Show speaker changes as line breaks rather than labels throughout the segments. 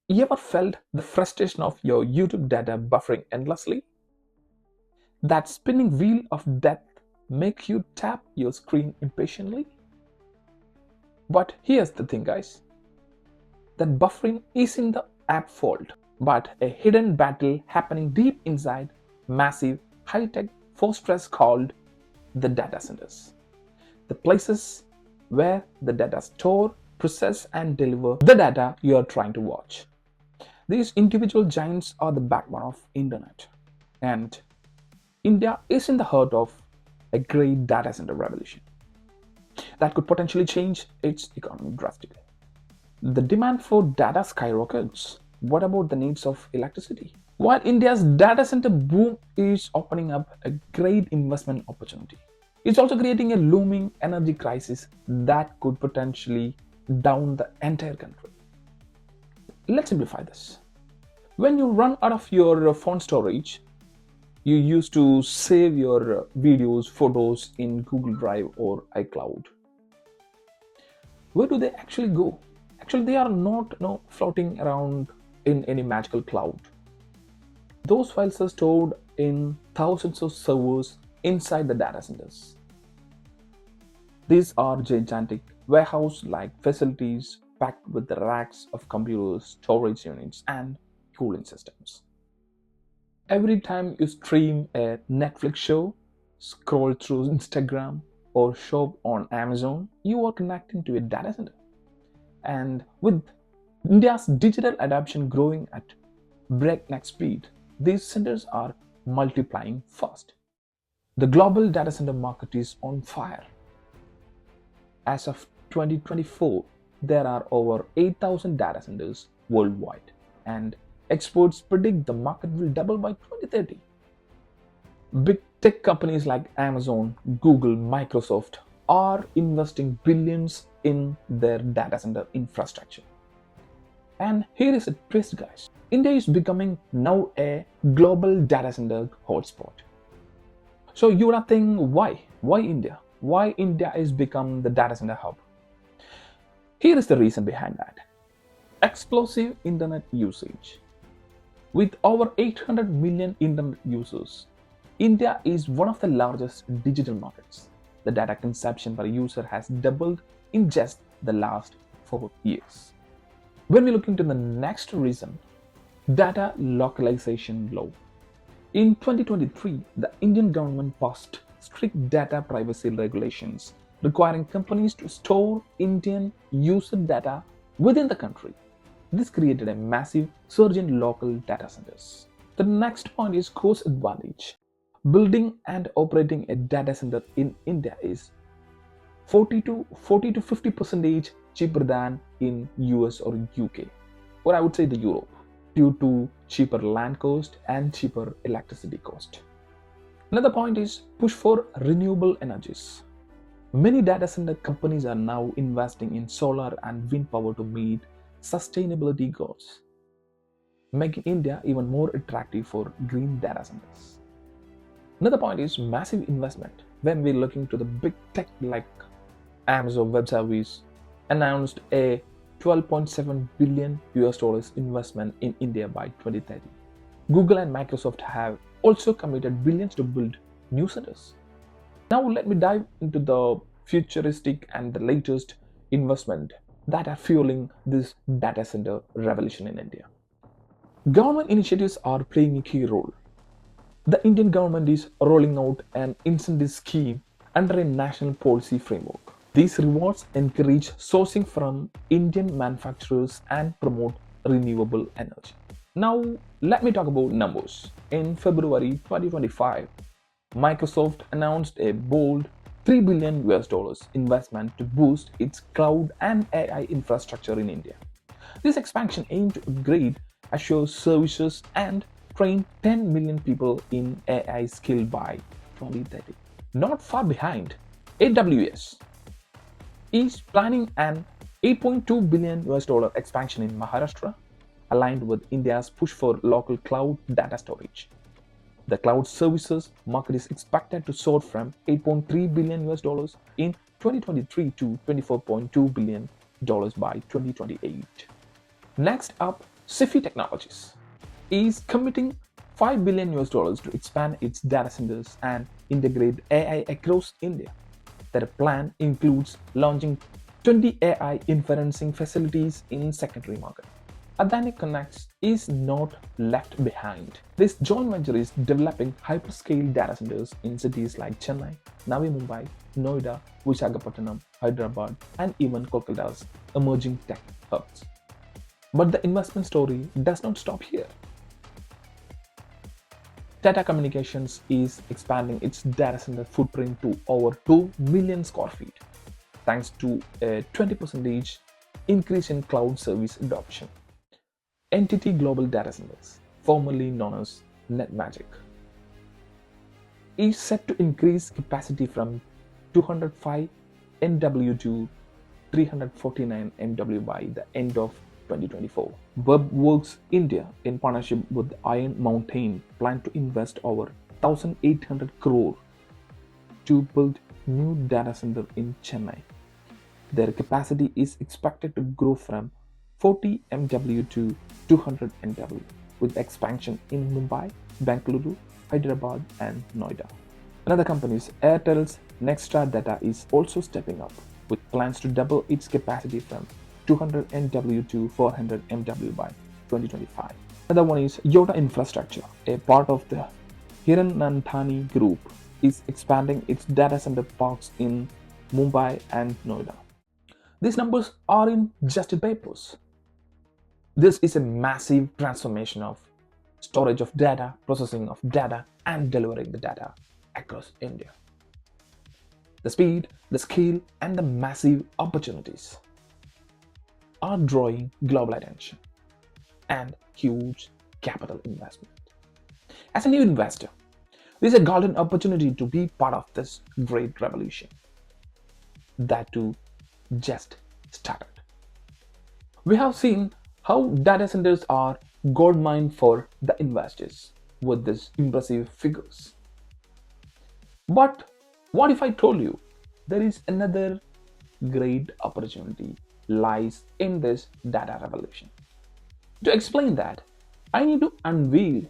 You ever felt the frustration of your YouTube data buffering endlessly? That spinning wheel of death make you tap your screen impatiently? But here's the thing, guys. That buffering isn't the app fault, but a hidden battle happening deep inside massive high-tech fortress called the data centers. The places where the data store, process and deliver the data you are trying to watch. These individual giants are the backbone of internet. And India is in the heart of a great data center revolution that could potentially change its economy drastically. The demand for data skyrockets. What about the needs of electricity? While India's data center boom is opening up a great investment opportunity, it's also creating a looming energy crisis that could potentially down the entire country. Let's simplify this. When you run out of your phone storage, you used to save your videos, photos in Google Drive or iCloud. Where do they actually go? Actually, they are not floating around in any magical cloud. Those files are stored in thousands of servers inside the data centers. These are gigantic warehouse-like facilities packed with the racks of computers, storage units, and cooling systems. Every time you stream a Netflix show, scroll through Instagram, or shop on Amazon, you are connecting to a data center. And with India's digital adoption growing at breakneck speed, these centers are multiplying fast. The global data center market is on fire. As of 2024, there are over 8,000 data centers worldwide, and experts predict the market will double by 2030. Big tech companies like Amazon, Google, Microsoft are investing billions in their data center infrastructure. And here is a twist, guys. India is becoming now a global data center hotspot. So you are thinking, why? Why India? Why India is become the data center hub? Here is the reason behind that. Explosive internet usage. With over 800 million internet users, India is one of the largest digital markets. The data consumption per user has doubled in just the last 4 years. When we look into the next reason, data localization law. In 2023, the Indian government passed strict data privacy regulations requiring companies to store Indian user data within the country. This created a massive surge in local data centers. The next point is cost advantage. Building and operating a data center in India is 40 to 50% cheaper than in US or UK, or I would say the Europe, due to cheaper land cost and cheaper electricity cost. Another point is push for renewable energies. Many data center companies are now investing in solar and wind power to meet sustainability goals, making India even more attractive for green data centers. Another point is massive investment. When we're looking to the big tech like Amazon Web Service announced a 12.7 billion US dollars investment in India by 2030. Google and Microsoft have also committed billions to build new centers. Now let me dive into the futuristic and the latest investment that are fueling this data center revolution in India. Government initiatives are playing a key role. The Indian government is rolling out an incentive scheme under a national policy framework. These rewards encourage sourcing from Indian manufacturers and promote renewable energy. Now, let me talk about numbers. In February 2025, Microsoft announced a bold 3 billion US dollars investment to boost its cloud and AI infrastructure in India. This expansion aimed to upgrade Azure services and train 10 million people in AI skill by 2030. Not far behind, AWS is planning an 8.2 billion US dollar expansion in Maharashtra, aligned with India's push for local cloud data storage. The cloud services market is expected to soar from 8.3 billion US dollars in 2023 to 24.2 billion dollars by 2028. Next up, Sifi Technologies is committing $5 billion to expand its data centers and integrate AI across India. Their plan includes launching 20 AI inferencing facilities in secondary market. Adani Connects is not left behind. This joint venture is developing hyperscale data centers in cities like Chennai, Navi Mumbai, Noida, Visakhapatnam, Hyderabad, and even Kolkata's emerging tech hubs. But the investment story does not stop here. Tata Communications is expanding its data center footprint to over 2 million square feet, thanks to a 20% increase in cloud service adoption. Entity Global Data Centers, formerly known as NetMagic, is set to increase capacity from 205 MW to 349 MW by the end of 2024. WebWorks India, in partnership with Iron Mountain, plan to invest over 1,800 crore to build new data center in Chennai. Their capacity is expected to grow from 40 MW to 200 MW, with expansion in Mumbai, Bengaluru, Hyderabad, and Noida. Another company, Airtel's Nextra Data, is also stepping up, with plans to double its capacity from 200 MW to 400 MW by 2025. Another one is Yota Infrastructure, a part of the Hiranandani Group, is expanding its data center parks in Mumbai and Noida. These numbers aren't just in papers. This is a massive transformation of storage of data, processing of data, and delivering the data across India. The speed, the scale, and the massive opportunities are drawing global attention and huge capital investment. As a new investor, this is a golden opportunity to be part of this great revolution that too just started. We have seen how data centers are goldmine for the investors with these impressive figures. But what if I told you there is another great opportunity lies in this data revolution? To explain that, I need to unveil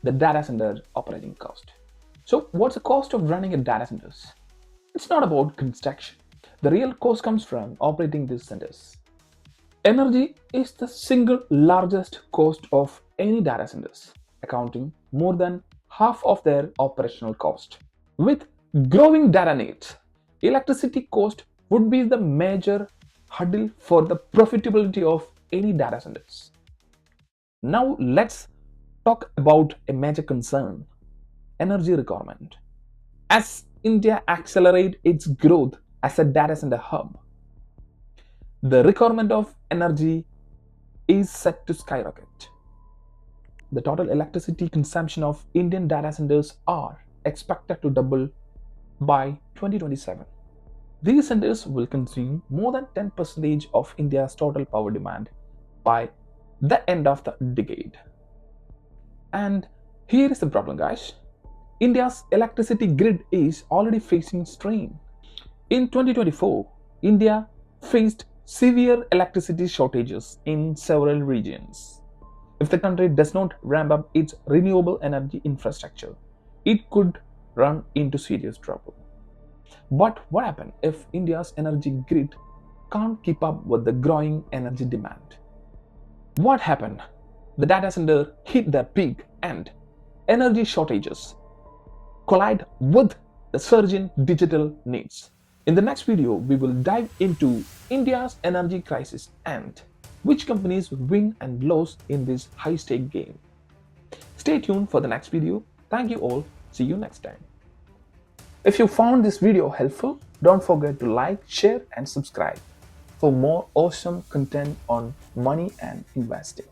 the data center operating cost. So what's the cost of running a data centers? It's not about construction. The real cost comes from operating these centers. Energy is the single largest cost of any data centers, accounting more than half of their operational cost. With growing data needs, electricity cost would be the major hurdle for the profitability of any data centers. Now let's talk about a major concern: energy requirement. As India accelerates its growth as a data center hub, the requirement of energy is set to skyrocket. The total electricity consumption of Indian data centers are expected to double by 2027. These centers will consume more than 10% of India's total power demand by the end of the decade. And here is the problem, guys. India's electricity grid is already facing strain. In 2024, India faced severe electricity shortages in several regions. If the country does not ramp up its renewable energy infrastructure, it could run into serious trouble. But what happens if India's energy grid can't keep up with the growing energy demand? What happened? The data center hit their peak and energy shortages collide with the surging digital needs. In the next video, we will dive into India's energy crisis and which companies win and lose in this high-stake game. Stay tuned for the next video. Thank you all. See you next time. If you found this video helpful, don't forget to like, share, and subscribe for more awesome content on money and investing.